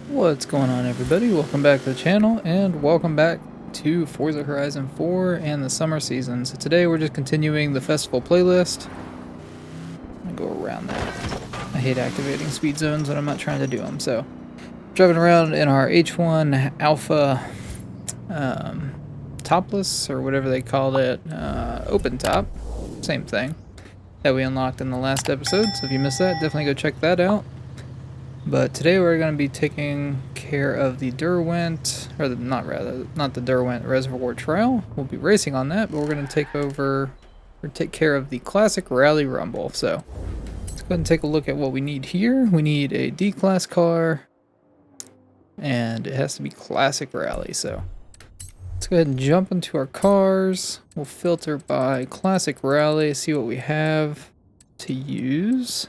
What's going on, everybody? Welcome back to the channel and welcome back to Forza Horizon 4 and the summer season. So today we're just continuing the festival playlist. I'm gonna go around that. I hate activating speed zones when I'm not trying to do them. So driving around in our H1 Alpha topless, or whatever they called it, open top, same thing, that we unlocked in the last episode. So if you missed that, definitely go check that out. But today we're going to be taking care of the Derwent, or not the Derwent Reservoir Trail. We'll be racing on that, but we're going to take care of the Classic Rally Rumble. So let's go ahead and take a look at what we need here. We need a D-Class car, and it has to be Classic Rally. So let's go ahead and jump into our cars. We'll filter by Classic Rally, see what we have to use.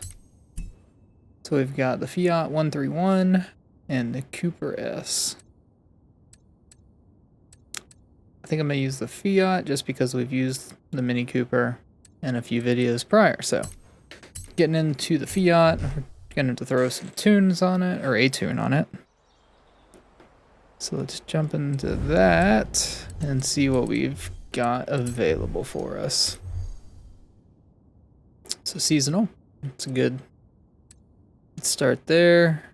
So we've got the Fiat 131 and the Cooper S. I think I'm going to use the Fiat just because we've used the Mini Cooper in a few videos prior. So getting into the Fiat, we're going to throw some tunes on it, or a tune on it. So let's jump into that and see what we've got available for us. So seasonal, it's a good... Let's start there.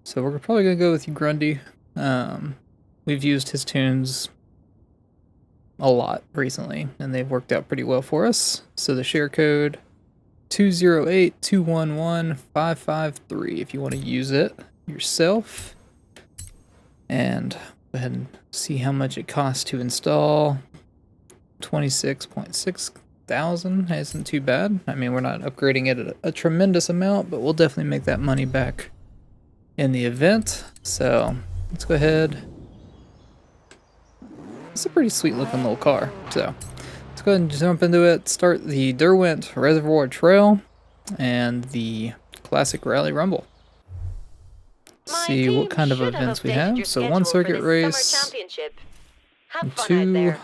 So we're probably going to go with Grundy. We've used his tunes a lot recently, and they've worked out pretty well for us. So the share code 208211553 if you want to use it yourself. And go ahead and see how much it costs to install. 26.6 thousand isn't too bad. I mean, we're not upgrading it at a tremendous amount, but we'll definitely make that money back in the event. So let's go ahead. It's a pretty sweet looking little car. So let's go ahead and jump into it. Start the Derwent Reservoir Trail and the Classic Rally Rumble. See what kind of events we have. So one circuit race, and two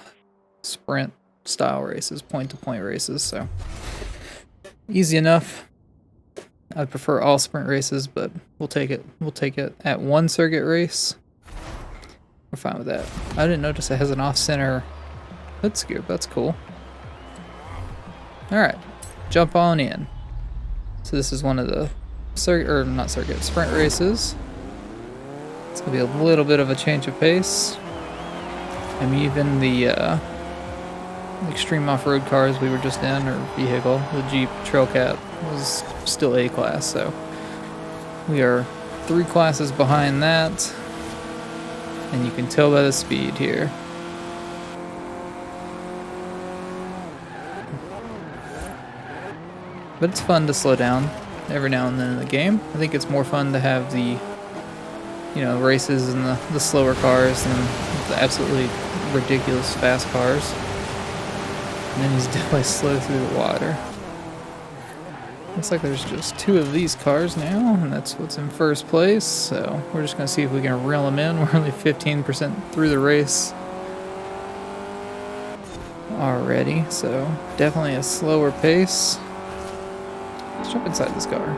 sprint style races, point-to-point races, so easy enough. I prefer all sprint races, but we'll take it at one circuit race. We're fine with that. I didn't notice it has an off-center hood scoop. That's cool. Alright, jump on in. So this is one of the sprint races. It's gonna be a little bit of a change of pace. I mean, even the extreme off-road cars we were just in, or vehicle, the Jeep Trailcat was still A-class, so we are 3 classes behind that, and you can tell by the speed here. But it's fun to slow down every now and then in the game. I think it's more fun to have the, races in the slower cars than the absolutely ridiculous fast cars. And then he's definitely slow through the water. Looks like there's just 2 of these cars now, and that's what's in first place. So we're just going to see if we can reel them in. We're only 15% through the race already, so definitely a slower pace. Let's jump inside this car.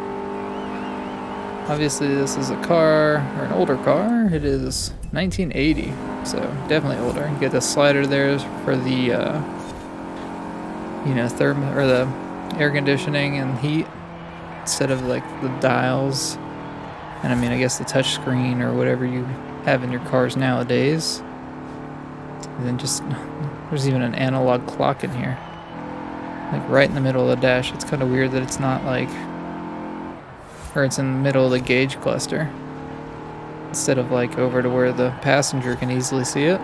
Obviously this is a car, or an older car. It is 1980, so definitely older. You get the slider there for the the air conditioning and heat instead of like the dials, and I mean, I guess the touch screen or whatever you have in your cars nowadays. And then there's even an analog clock in here, like right in the middle of the dash. It's kind of weird that it's not it's in the middle of the gauge cluster instead of like over to where the passenger can easily see it.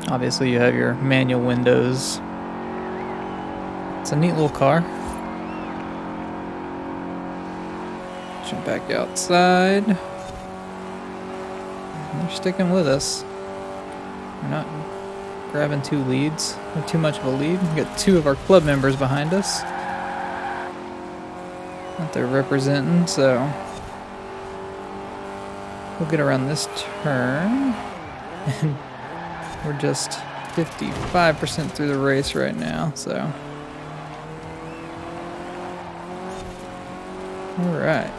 Obviously you have your manual windows. It's a neat little car. Jump back outside. They're sticking with us. We're not grabbing 2 leads. Or too much of a lead. We got 2 of our club members behind us that they're representing, so we'll get around this turn. And we're just 55% through the race right now, so Alright.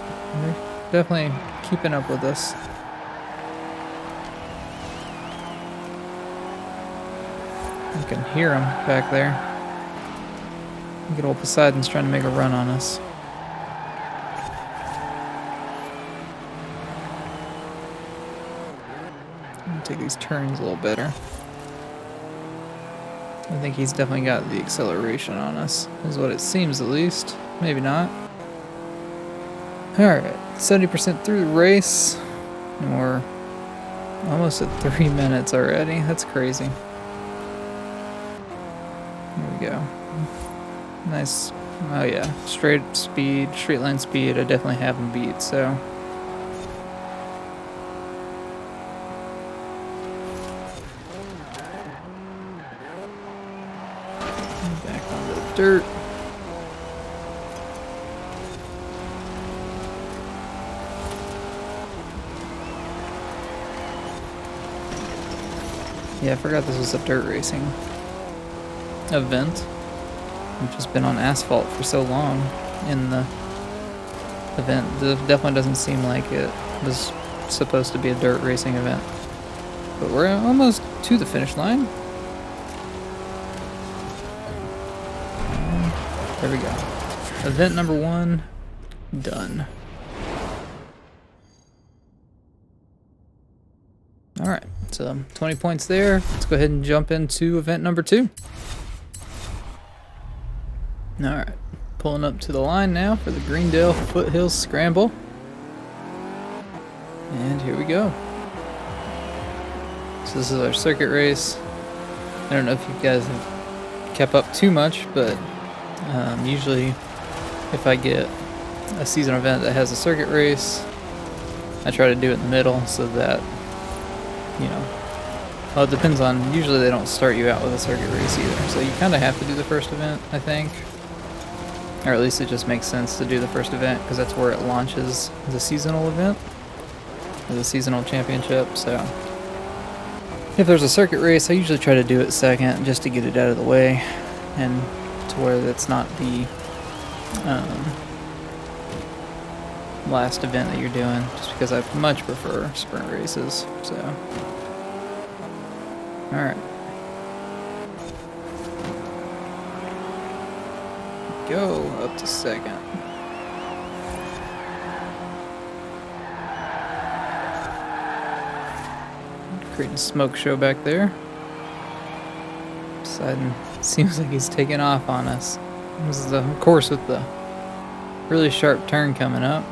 They're definitely keeping up with us. You can hear them back there. Good old Poseidon's trying to make a run on us. Take these turns a little better. I think he's definitely got the acceleration on us, is what it seems at least. Maybe not. Alright, 70% through the race. And we're almost at 3 minutes already. That's crazy. Here we go. Nice. Oh yeah, straight line speed, I definitely have him beat, so. Back onto the dirt. Yeah, I forgot this was a dirt racing event. We've just been on asphalt for so long in the event. It definitely doesn't seem like it was supposed to be a dirt racing event. But we're almost to the finish line. There we go. Event number 1 done. Alright, so 20 points there. Let's go ahead and jump into event number 2. Alright, pulling up to the line now for the Greendale Foothills Scramble. And here we go. So this is our circuit race. I don't know if you guys have kept up too much, but usually if I get a season event that has a circuit race, I try to do it in the middle so that, you know, well, it depends on, usually they don't start you out with a circuit race either, so you kind of have to do the first event, I think. Or at least it just makes sense to do the first event because that's where it launches the seasonal event, or the seasonal championship. So if there's a circuit race, I usually try to do it second just to get it out of the way and to where that's not the last event that you're doing, just because I much prefer sprint races. So alright, go up to second. Creating a smoke show back there. Poseidon seems like he's taking off on us. This is, of course, with the really sharp turn coming up.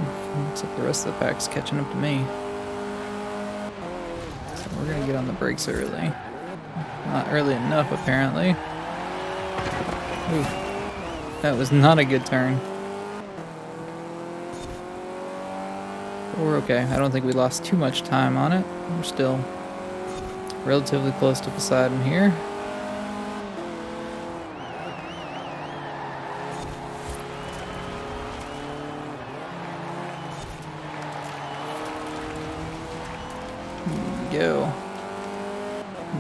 Looks like the rest of the pack's catching up to me. So we're gonna get on the brakes early. Not early enough, apparently. Ooh, that was not a good turn. But we're okay. I don't think we lost too much time on it. We're still relatively close to Poseidon here. There we go.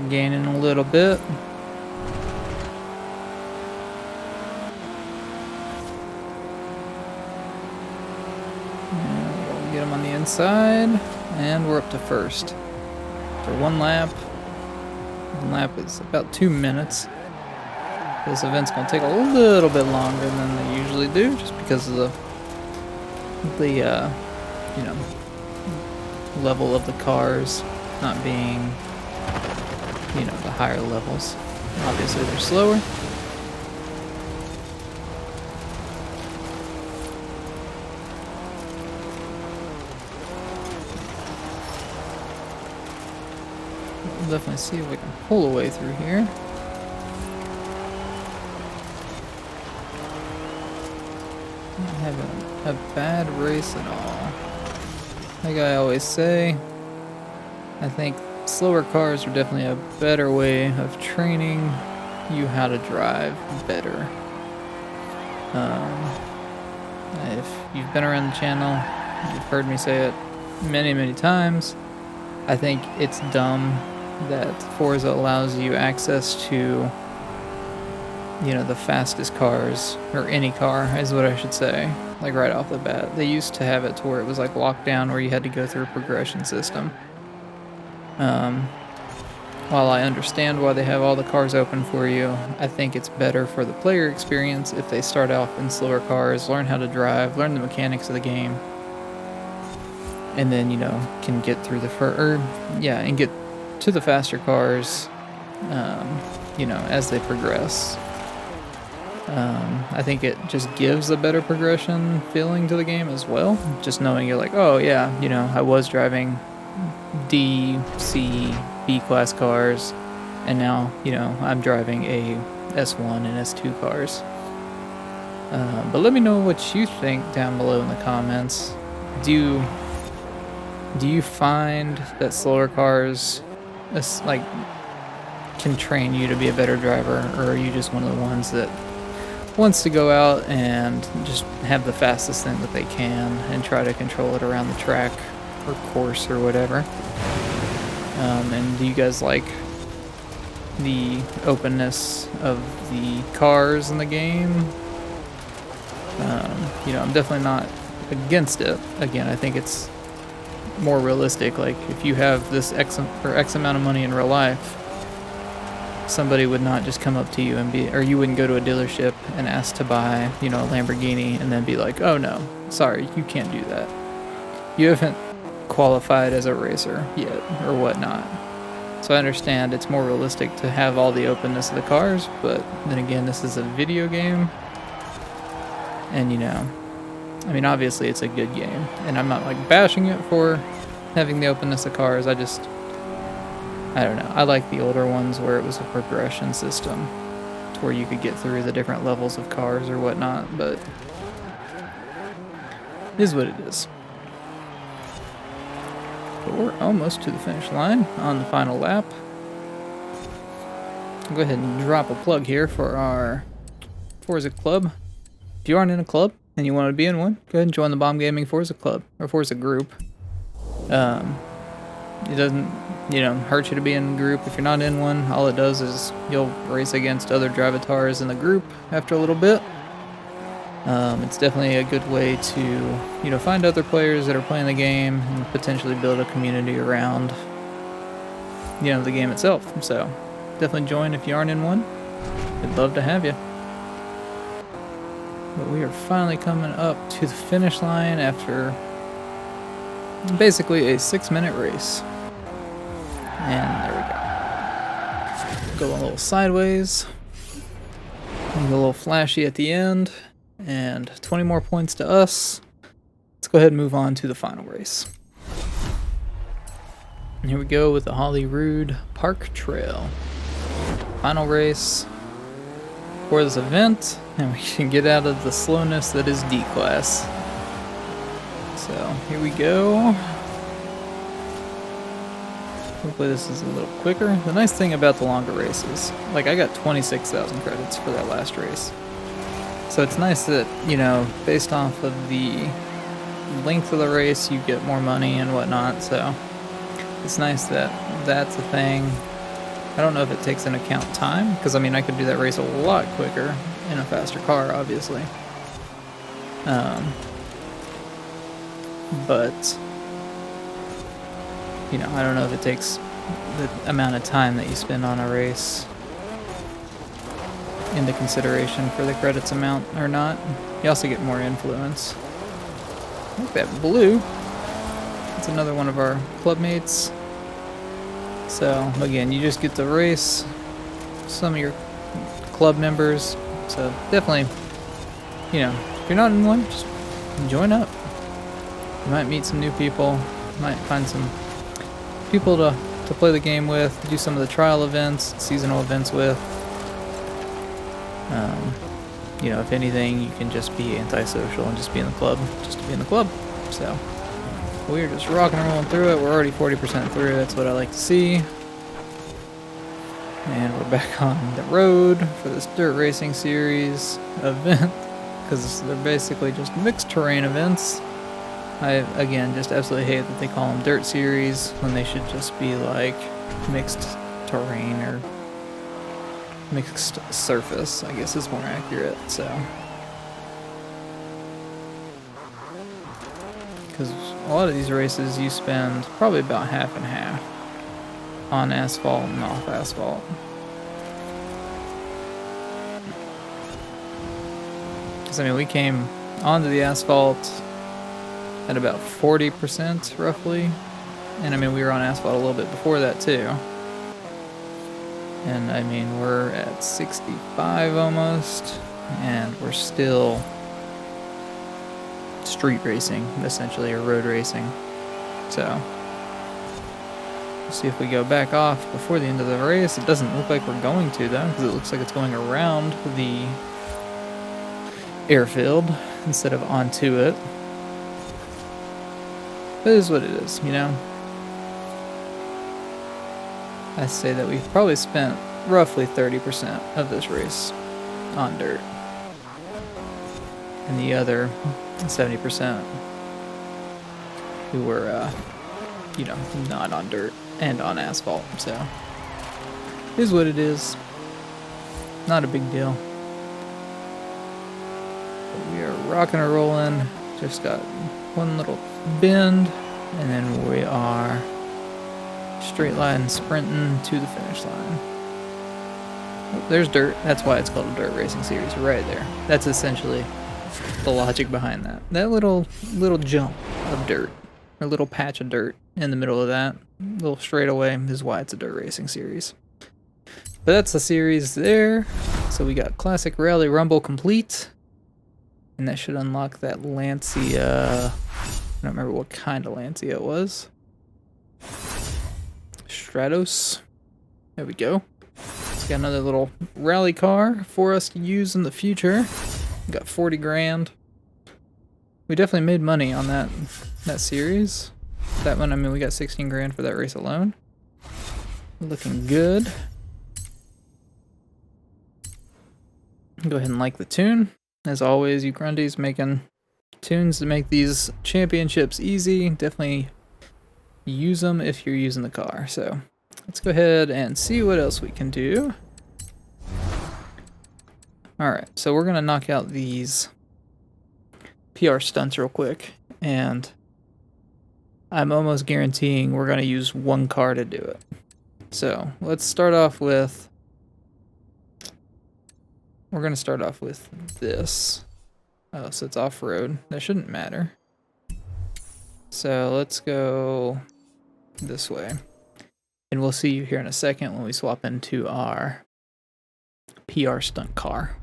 Gaining a little bit. And we'll get him on the inside, and we're up to first. For one lap. One lap is about 2 minutes. This event's gonna take a little bit longer than they usually do, just because of the you know, level of the cars not being, you know, the higher levels. Obviously they're slower. We'll definitely see if we can pull a way through here. Not having a bad race at all. Like I always say, I think slower cars are definitely a better way of training you how to drive better. If you've been around the channel, you've heard me say it many times. I think it's dumb that Forza allows you access to, you know, the fastest cars, or any car is what I should say, like right off the bat. They used to have it to where it was like locked down, where you had to go through a progression system. While I understand why they have all the cars open for you, I think it's better for the player experience if they start off in slower cars, learn how to drive, learn the mechanics of the game, and then, you know, can get through and get to the faster cars, you know, as they progress. I think it just gives a better progression feeling to the game as well. Just knowing you're like, oh yeah, you know, I was driving D, C, B class cars, and now, you know, I'm driving a S1 and S2 cars. But let me know what you think down below in the comments. Do you find that slower cars like can train you to be a better driver, or are you just one of the ones that wants to go out and just have the fastest thing that they can and try to control it around the track or course or whatever? And do you guys like the openness of the cars in the game? You know, I'm definitely not against it. Again, I think it's more realistic. Like, if you have this X amount of money in real life, somebody would not just come up to you and or you wouldn't go to a dealership and ask to buy, you know, a Lamborghini and then be like, oh no, sorry, you can't do that. You haven't qualified as a racer yet, or whatnot. So I understand it's more realistic to have all the openness of the cars, but then again, this is a video game, and, you know, I mean, obviously it's a good game, and I'm not like bashing it for having the openness of cars. I don't know, I like the older ones where it was a progression system to where you could get through the different levels of cars or whatnot, but it is what it is. But we're almost to the finish line on the final lap. I'll go ahead and drop a plug here for our Forza Club. If you aren't in a club and you want to be in one, go ahead and join the Bomb Gaming Forza Club, or Forza Group. It doesn't, you know, hurt you to be in a group. If you're not in one, all it does is you'll race against other drivatars in the group after a little bit. It's definitely a good way to, you know, find other players that are playing the game and potentially build a community around, you know, the game itself. So definitely join if you aren't in one. We'd love to have you. But we are finally coming up to the finish line after basically a 6-minute race. And there we go. Go a little sideways. And a little flashy at the end. And 20 more points to us. Let's go ahead and move on to the final race. And here we go with the Holyrood Park Trail. Final race for this event, and we can get out of the slowness that is D class. So here we go. Hopefully this is a little quicker. The nice thing about the longer races, like I got 26,000 credits for that last race. So it's nice that, you know, based off of the length of the race, you get more money and whatnot. So it's nice that that's a thing. I don't know if it takes into account time, because I mean I could do that race a lot quicker in a faster car, obviously. But you know, I don't know if it takes the amount of time that you spend on a race into consideration for the credits amount or not. You also get more influence. I like that blue. It's another one of our club mates. So again, you just get to race some of your club members. So definitely, you know, if you're not in one, just join up. You might meet some new people. You might find some people to play the game with, do some of the trial events, seasonal events with. You know, if anything, you can just be antisocial and just be in the club, just to be in the club. So we're just rocking and rolling through it. We're already 40% through. That's what I like to see. And we're back on the road for this dirt racing series event, because they're basically just mixed terrain events. I, again, just absolutely hate that they call them dirt series when they should just be like mixed terrain or mixed surface, I guess is more accurate. So because a lot of these races you spend probably about half and half on asphalt and off asphalt. Because I mean, we came onto the asphalt at about 40% roughly, and I mean we were on asphalt a little bit before that too. And I mean we're at 65 almost, and we're still street racing essentially, or road racing. So let's see if we go back off before the end of the race. It doesn't look like we're going to though, because it looks like it's going around the airfield instead of onto it. But it is what it is, you know. I say that we've probably spent roughly 30% of this race on dirt, and the other 70% who were, you know, not on dirt and on asphalt. So it is what it is. Not a big deal. But we are rocking and rolling. Just got one little bend, and then we are straight line sprinting to the finish line. Oh, there's dirt. That's why it's called a dirt racing series right there. That's essentially the logic behind that. That little jump of dirt, or little patch of dirt in the middle of that little straightaway is why it's a dirt racing series. But that's the series there. So we got Classic Rally Rumble complete, and that should unlock that Lancia. I don't remember what kind of Lancia it was. Stratos. There we go. It's got another little rally car for us to use in the future. We got 40 grand. We definitely made money on that series. That one, I mean, we got 16 grand for that race alone. Looking good. Go ahead and like the tune. As always, you Grundies making tunes to make these championships easy. Definitely use them if you're using the car. So let's go ahead and see what else we can do. Alright, so we're going to knock out these PR stunts real quick, and I'm almost guaranteeing we're going to use one car to do it. So let's start off with, we're going to start off with this. Oh, so it's off-road. That shouldn't matter. So let's go this way. And we'll see you here in a second when we swap into our PR stunt car.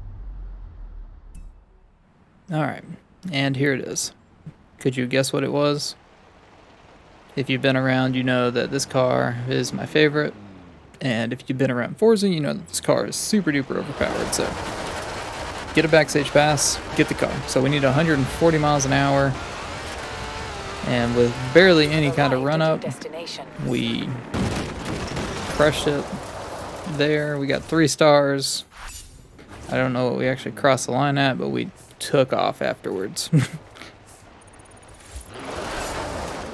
Alright, and here it is. Could you guess what it was? If you've been around, you know that this car is my favorite. And if you've been around Forza, you know that this car is super duper overpowered. So get a backstage pass, get the car. So we need 140 miles an hour. And with barely any kind of run up, we crushed it there. We got 3 stars. I don't know what we actually crossed the line at, but we took off afterwards.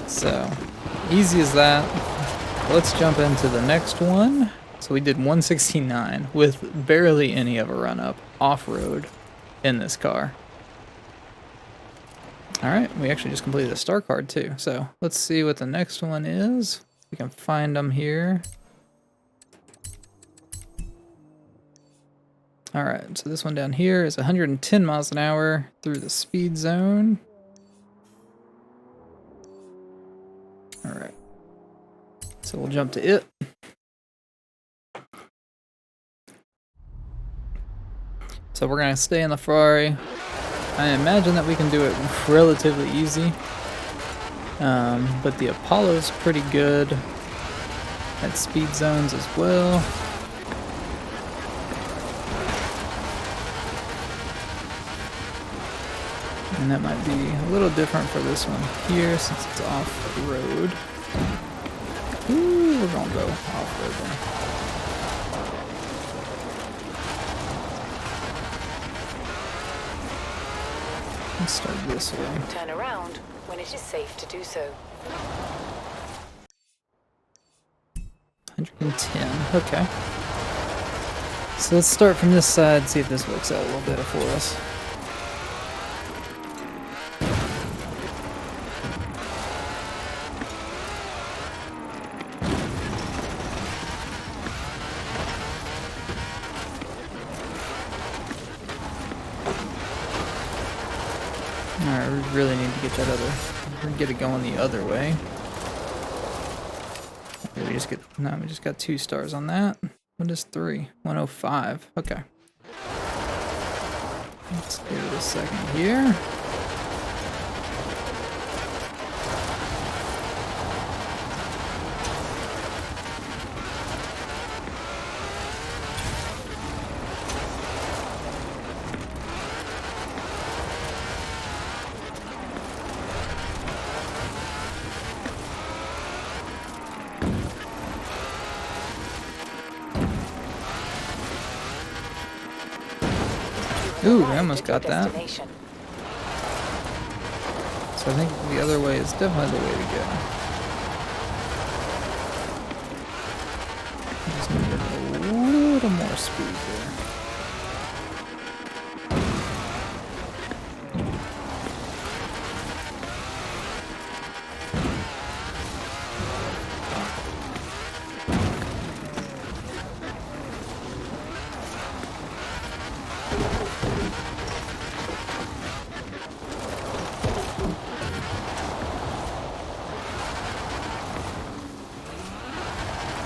So easy as that. Let's jump into the next one. So we did 169 with barely any of a run up off-road in this car. Alright, we actually just completed a star card too. So let's see what the next one is. We can find them here. Alright, so this one down here is 110 miles an hour through the speed zone. Alright, so we'll jump to it. So we're going to stay in the Ferrari. I imagine that we can do it relatively easy. But the Apollo's pretty good at speed zones as well. And that might be a little different for this one here since it's off-road. Ooh, we're gonna go off-road then. Let's start this way. Turn around when it is safe to do so. 110, okay. So let's start from this side, see if this works out a little better for us. really need to get that other, get it going the other way. Okay, we just got 2 stars on that. What is 3? 105. Okay. Let's give it a second here. Ooh, we almost got that. So I think the other way is definitely the way to go. Just need a little more speed there.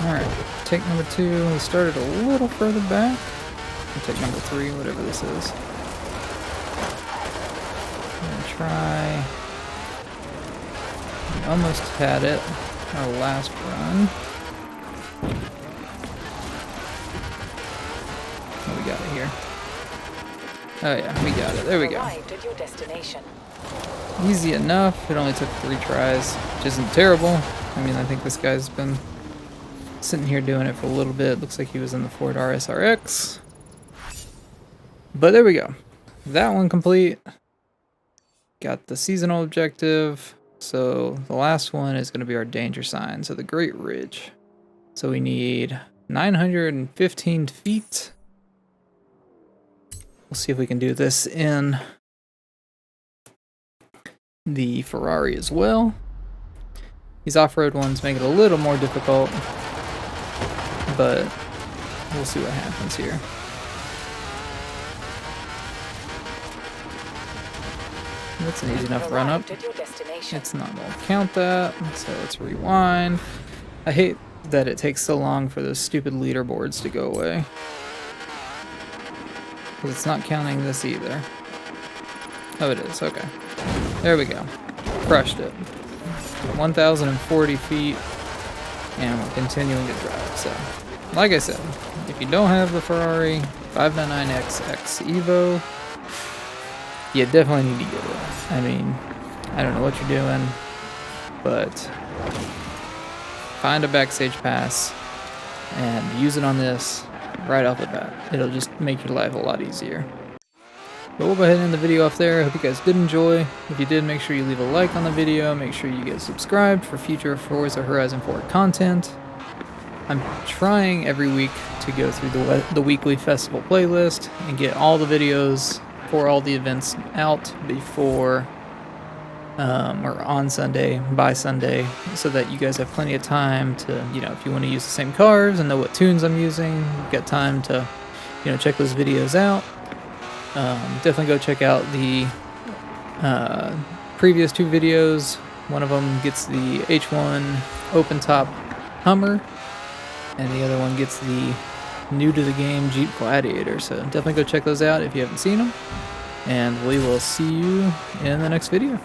Alright, take number 2. We started a little further back. We'll take number 3, whatever this is. I'm gonna try. We almost had it our last run. Oh, we got it here. Oh yeah, we got it. There we go. Arrived at your destination. Easy enough. It only took 3 tries, which isn't terrible. I mean, I think this guy's been sitting here doing it for a little bit. Looks like he was in the Ford RSRX. But there we go. That one complete. Got the seasonal objective. So the last one is going to be our danger sign. So the Great Ridge. So we need 915 feet. We'll see if we can do this in the Ferrari as well. These off-road ones make it a little more difficult, but we'll see what happens here. That's an easy enough run up. It's not going to count that, so let's rewind. I hate that it takes so long for those stupid leaderboards to go away, because it's not counting this either. Oh, it is. Okay. There we go. Crushed it. 1,040 feet, and we're continuing to drive. So, like I said, if you don't have the Ferrari 599XX Evo, you definitely need to get it. I mean, I don't know what you're doing, but find a backstage pass and use it on this right off the bat. It'll just make your life a lot easier. But we'll go ahead and end the video off there. I hope you guys did enjoy. If you did, make sure you leave a like on the video. Make sure you get subscribed for future Forza Horizon 4 content. I'm trying every week to go through the weekly festival playlist and get all the videos for all the events out before or on Sunday, by Sunday, so that you guys have plenty of time to, you know, if you want to use the same cars and know what tunes I'm using, you've got time to, you know, check those videos out. Definitely go check out the previous 2 videos. One of them gets the H1 open top Hummer, and the other one gets the new to the game Jeep Gladiator. So definitely go check those out if you haven't seen them, and we will see you in the next video.